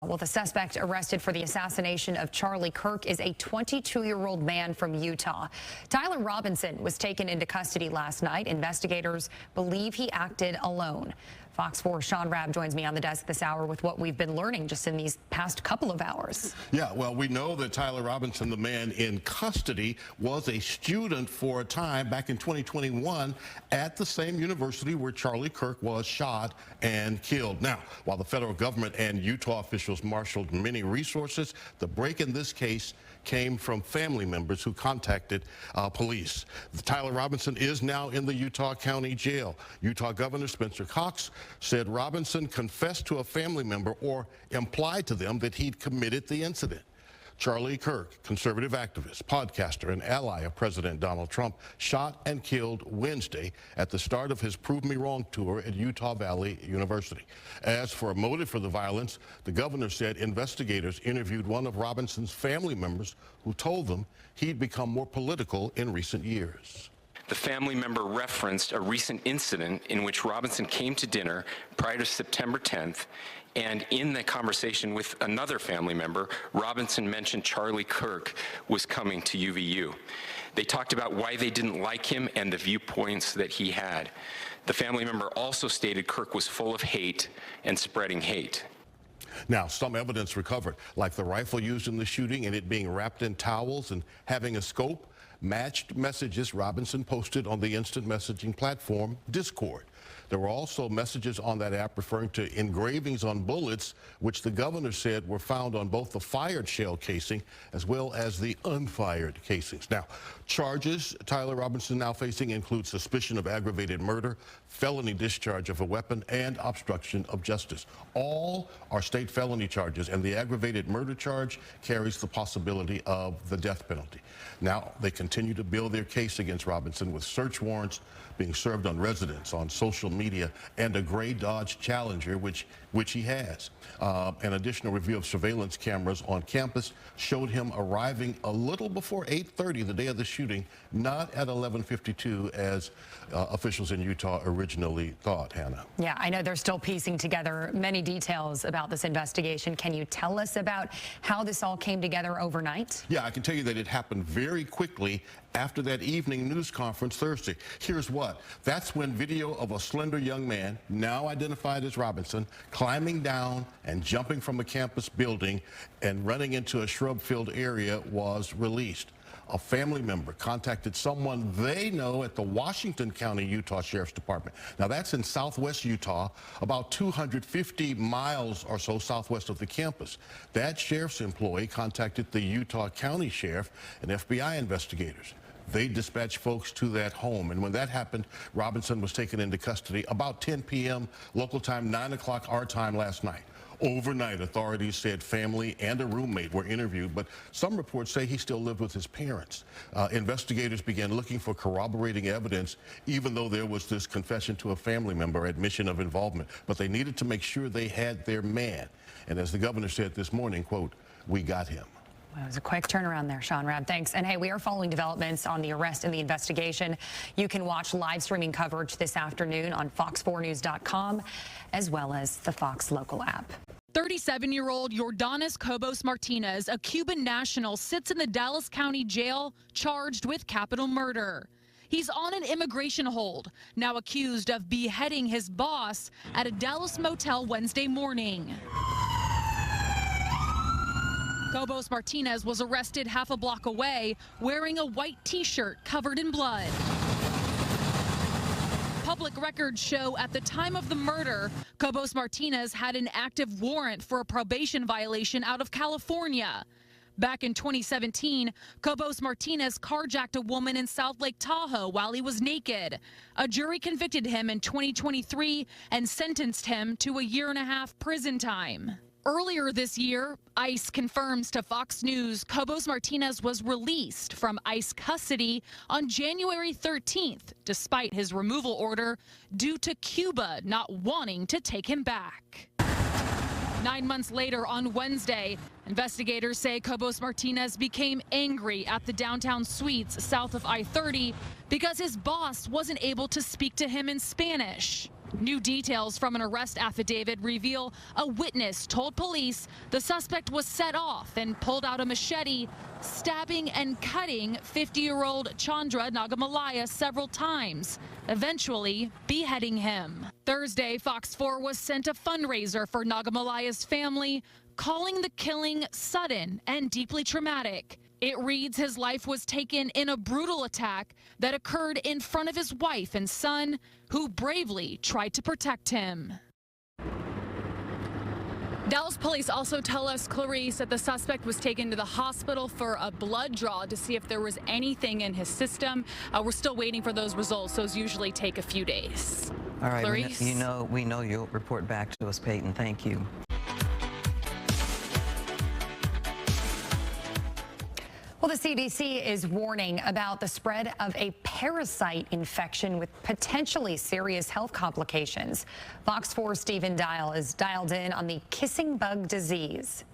Well, the suspect arrested for the assassination of Charlie Kirk is a 22-year-old man from Utah. Tyler Robinson was taken into custody last night. Investigators believe he acted alone. Fox 4's Sean Rabb joins me on the desk this hour with what we've been learning just in these past couple of hours. Yeah, well, we know that Tyler Robinson, the man in custody, was a student for a time back in 2021 at the same university where Charlie Kirk was shot and killed. Now, while the federal government and Utah officials marshaled many resources, the break in this case came from family members who contacted police. Tyler Robinson is now in the Utah County Jail. Utah Governor Spencer Cox said Robinson confessed to a family member or implied to them that he'd committed the incident. Charlie Kirk, conservative activist, podcaster, and ally of President Donald Trump, shot and killed Wednesday at the start of his Prove Me Wrong tour at Utah Valley University. As for a motive for the violence, the governor said investigators interviewed one of Robinson's family members who told them he'd become more political in recent years. The family member referenced a recent incident in which Robinson came to dinner prior to September 10th, and in the conversation with another family member, Robinson mentioned Charlie Kirk was coming to UVU. They talked about why they didn't like him and the viewpoints that he had. The family member also stated Kirk was full of hate and spreading hate. Now, some evidence recovered, like the rifle used in the shooting and it being wrapped in towels and having a scope, matched messages Robinson posted on the instant messaging platform Discord. There were also messages on that app referring to engravings on bullets, which the governor said were found on both the fired shell casing as well as the unfired casings. Now, charges Tyler Robinson now facing include suspicion of aggravated murder, felony discharge of a weapon, and obstruction of justice. All are state felony charges, and the aggravated murder charge carries the possibility of the death penalty. Now, they continue to build their case against Robinson with search warrants being served on residents, on social media, and a gray Dodge Challenger, which he has. An additional review of surveillance cameras on campus showed him arriving a little before 8:30 the day of the shooting, not at 11:52 as officials in Utah originally thought, Hannah. Yeah, I know they're still piecing together many details about this investigation. Can you tell us about how this all came together overnight? Yeah, I can tell you that it happened very quickly after that evening news conference Thursday. Here's what. That's when video of a slender young man, now identified as Robinson, climbing down and jumping from a campus building and running into a shrub-filled area was released. A family member contacted someone they know at the Washington County, Utah Sheriff's Department. Now, that's in southwest Utah, about 250 miles or so southwest of the campus. That sheriff's employee contacted the Utah County Sheriff and FBI investigators. They dispatched folks to that home, and when that happened, Robinson was taken into custody about 10 p.m. local time, 9 o'clock our time last night. Overnight, authorities said family and a roommate were interviewed, but some reports say he still lived with his parents. Investigators began looking for corroborating evidence, even though there was this confession to a family member, admission of involvement. But they needed to make sure they had their man. And as the governor said this morning, quote, "We got him." Well, it was a quick turnaround there, Sean Rabb. Thanks. And hey, we are following developments on the arrest and the investigation. You can watch live streaming coverage this afternoon on fox4news.com as well as the Fox local app. 37-year-old Yordanis Cobos Martinez, a Cuban national, sits in the Dallas County Jail charged with capital murder. He's on an immigration hold, now accused of beheading his boss at a Dallas motel Wednesday morning. Cobos Martinez was arrested half a block away wearing a white T-shirt covered in blood. Public records show at the time of the murder, Cobos Martinez had an active warrant for a probation violation out of California. Back in 2017, Cobos Martinez carjacked a woman in South Lake Tahoe while he was naked. A jury convicted him in 2023 and sentenced him to a 1.5-year prison time. Earlier this year, ICE confirms to Fox News Cobos Martinez was released from ICE custody on January 13th, despite his removal order, due to Cuba not wanting to take him back. 9 months later on Wednesday, investigators say Cobos Martinez became angry at the downtown suites south of I-30 because his boss wasn't able to speak to him in Spanish. New details from an arrest affidavit reveal a witness told police the suspect was set off and pulled out a machete, stabbing and cutting 50-year-old Chandra Nagamalaya several times, eventually beheading him. Thursday, Fox 4 was sent a fundraiser for Nagamalaya's family, calling the killing sudden and deeply traumatic. It reads his life was taken in a brutal attack that occurred in front of his wife and son, who bravely tried to protect him. Dallas police also tell us, Clarice, that the suspect was taken to the hospital for a blood draw to see if there was anything in his system. We're still waiting for those results. Those usually take a few days. All right, Clarice? we know you'll report back to us, Peyton. Thank you. Well, the CDC is warning about the spread of a parasite infection with potentially serious health complications. Fox 4's Stephen Dial is dialed in on the kissing bug disease.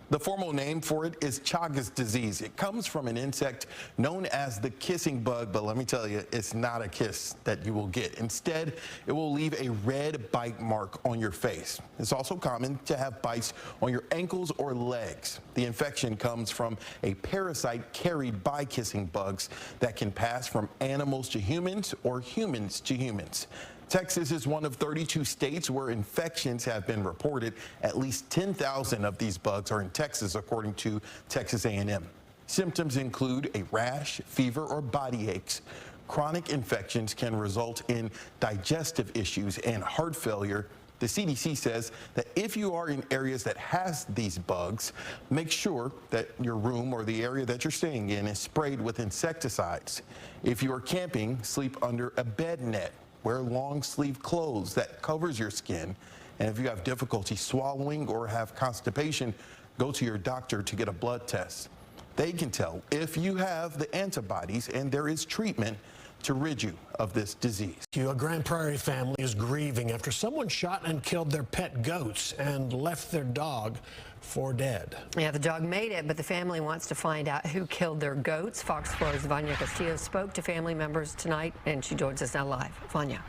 The formal name for it is Chagas disease. It comes from an insect known as the kissing bug, but let me tell you, it's not a kiss that you will get. Instead, it will leave a red bite mark on your face. It's also common to have bites on your ankles or legs. The infection comes from a parasite carried by kissing bugs that can pass from animals to humans or humans to humans. Texas is one of 32 states where infections have been reported. At least 10,000 of these bugs are in Texas, according to Texas A&M. Symptoms include a rash, fever, or body aches. Chronic infections can result in digestive issues and heart failure. The CDC says that if you are in areas that has these bugs, make sure that your room or the area that you're staying in is sprayed with insecticides. If you are camping, sleep under a bed net. Wear long sleeve clothes that covers your skin. And if you have difficulty swallowing or have constipation, go to your doctor to get a blood test. They can tell if you have the antibodies, and there is treatment to rid you of this disease. A Grand Prairie family is grieving after someone shot and killed their pet goats and left their dog for dead. Yeah, the dog made it, but the family wants to find out who killed their goats. Fox 4's Vanya Castillo spoke to family members tonight, and she joins us now live. Vanya.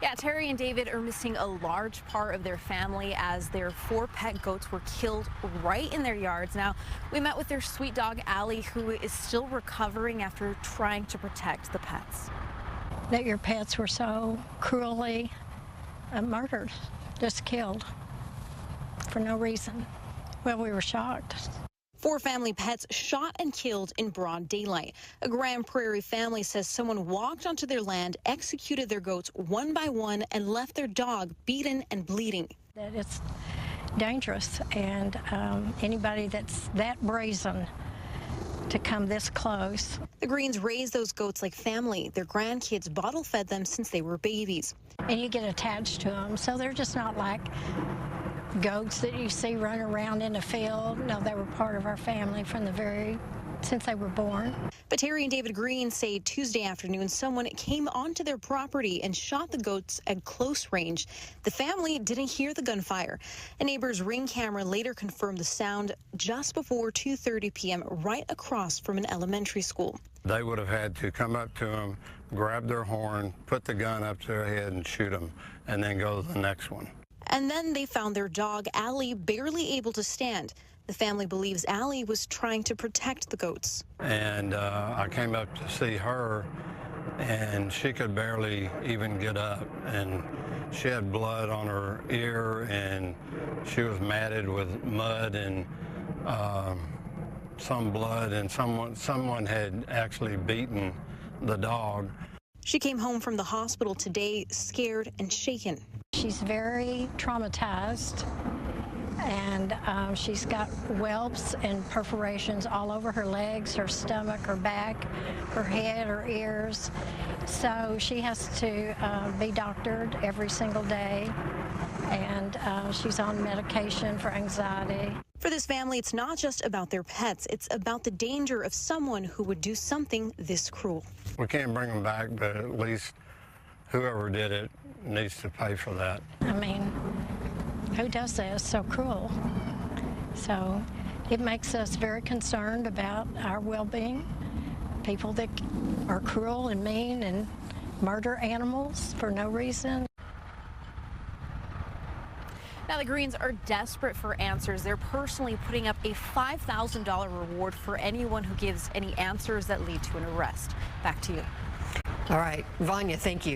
Yeah, Terry and David are missing a large part of their family as their 4 pet goats were killed right in their yards. Now, we met with their sweet dog, Allie, who is still recovering after trying to protect the pets. That your pets were so cruelly murdered, just killed for no reason. Well, we were shocked. 4 family pets shot and killed in broad daylight. A Grand Prairie family says someone walked onto their land, executed their goats one by one, and left their dog beaten and bleeding. That it's dangerous, and anybody that's that brazen to come this close. The Greens raised those goats like family. Their grandkids bottle fed them since they were babies. And you get attached to them, so they're just not like goats that you see run around in the field. No, they were part of our family since they were born. But Terry and David Green say Tuesday afternoon someone came onto their property and shot the goats at close range. The family didn't hear the gunfire. A neighbor's Ring camera later confirmed the sound just before 2:30 p.m. right across from an elementary school. They would have had to come up to them, grab their horn, put the gun up to their head and shoot them, and then go to the next one. And then they found their dog, Allie, barely able to stand. The family believes Allie was trying to protect the goats. And I came up to see her, and she could barely even get up. And she had blood on her ear, and she was matted with mud and some blood, and someone had actually beaten the dog. She came home from the hospital today, scared and shaken. She's very traumatized, and she's got whelps and perforations all over her legs, her stomach, her back, her head, her ears. So she has to be doctored every single day, and she's on medication for anxiety. For this family, it's not just about their pets. It's about the danger of someone who would do something this cruel. We can't bring them back, but at least whoever did it needs to pay for that. I mean, who does that? It's so cruel. So it makes us very concerned about our well-being. People that are cruel and mean and murder animals for no reason. Now, the Greens are desperate for answers. They're personally putting up a $5,000 reward for anyone who gives any answers that lead to an arrest. Back to you. All right, Vanya, thank you.